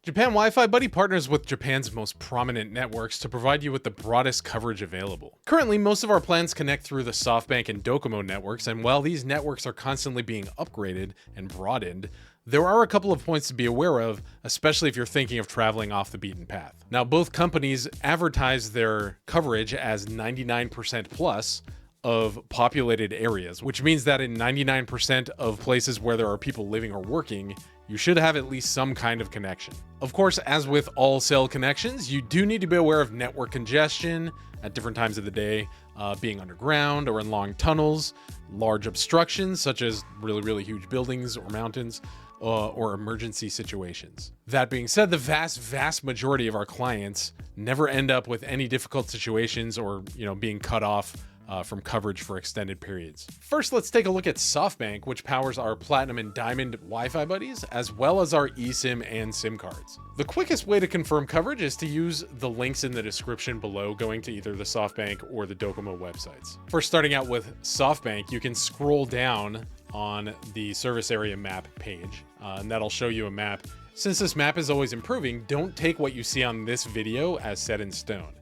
Japan Wi-Fi Buddy partners with Japan's most prominent networks to provide you with the broadest coverage available. Currently, most of our plans connect through the SoftBank and Docomo networks, and while these networks are constantly being upgraded and broadened, there are a couple of points to be aware of, especially if you're thinking of traveling off the beaten path. Now, both companies advertise their coverage as 99% plus of populated areas, which means that in 99% of places where there are people living or working, you should have at least some kind of connection. Of course, as with all cell connections, you do need to be aware of network congestion at different times of the day, being underground or in long tunnels, large obstructions such as really huge buildings or mountains, or emergency situations. That being said, the vast majority of our clients never end up with any difficult situations or, being cut off from coverage for extended periods. First, let's take a look at SoftBank, which powers our Platinum and Diamond Wi-Fi buddies, as well as our eSIM and SIM cards. The quickest way to confirm coverage is to use the links in the description below, going to either the SoftBank or the Docomo websites. First, starting out with SoftBank, you can scroll down on the service area map page, and that'll show you a map. Since this map is always improving, don't take what you see on this video as set in stone.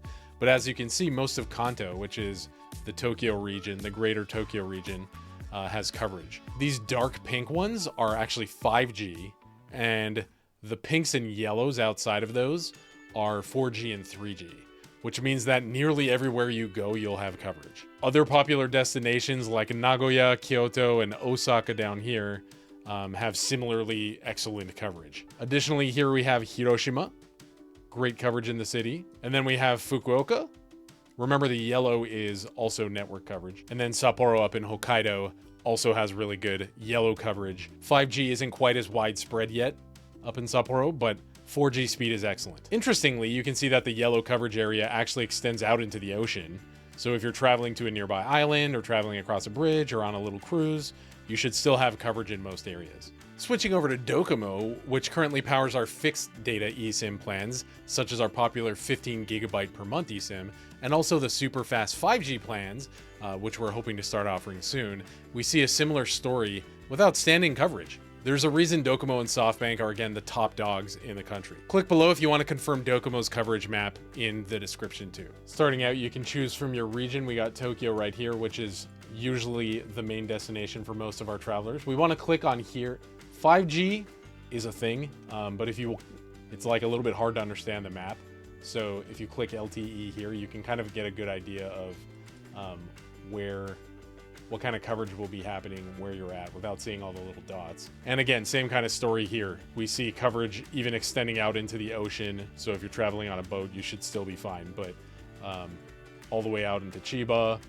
But as you can see, most of Kanto, which is the Tokyo region, the greater Tokyo region, has coverage. These dark pink ones are actually 5G, and the pinks and yellows outside of those are 4G and 3G, which means that nearly everywhere you go, you'll have coverage. Other popular destinations like Nagoya, Kyoto, and Osaka down here have similarly excellent coverage. Additionally, here we have Hiroshima, great coverage in the city. And then we have Fukuoka. Remember, the yellow is also network coverage. And then Sapporo up in Hokkaido also has really good yellow coverage. 5G isn't quite as widespread yet up in Sapporo, but 4G speed is excellent. Interestingly, you can see that the yellow coverage area actually extends out into the ocean. So if you're traveling to a nearby island or traveling across a bridge or on a little cruise, you should still have coverage in most areas. Switching over to Docomo, which currently powers our fixed data eSIM plans, such as our popular 15 gigabyte per month eSIM, and also the super fast 5G plans, which we're hoping to start offering soon, we see a similar story with outstanding coverage. There's a reason Docomo and SoftBank are again the top dogs in the country. Click below if you want to confirm Docomo's coverage map in the description too. Starting out, you can choose from your region. We got Tokyo right here, which is usually the main destination for most of our travelers. We want to click on here. 5G is a thing, but it's like a little bit hard to understand the map. So if you click LTE here, you can kind of get a good idea of what kind of coverage will be happening where you're at without seeing all the little dots. And again, same kind of story here. We see coverage even extending out into the ocean. So if you're traveling on a boat, you should still be fine. But all the way out into Chiba,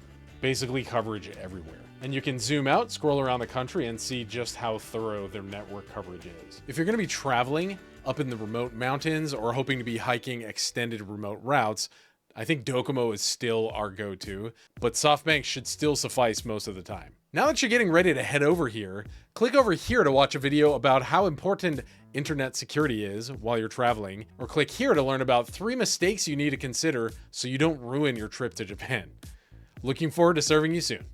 basically coverage everywhere. And you can zoom out, scroll around the country, and see just how thorough their network coverage is. If you're going to be traveling up in the remote mountains or hoping to be hiking extended remote routes, I think Docomo is still our go-to, but SoftBank should still suffice most of the time. Now that you're getting ready to head over here, click over here to watch a video about how important internet security is while you're traveling, or click here to learn about 3 mistakes you need to consider so you don't ruin your trip to Japan. Looking forward to serving you soon.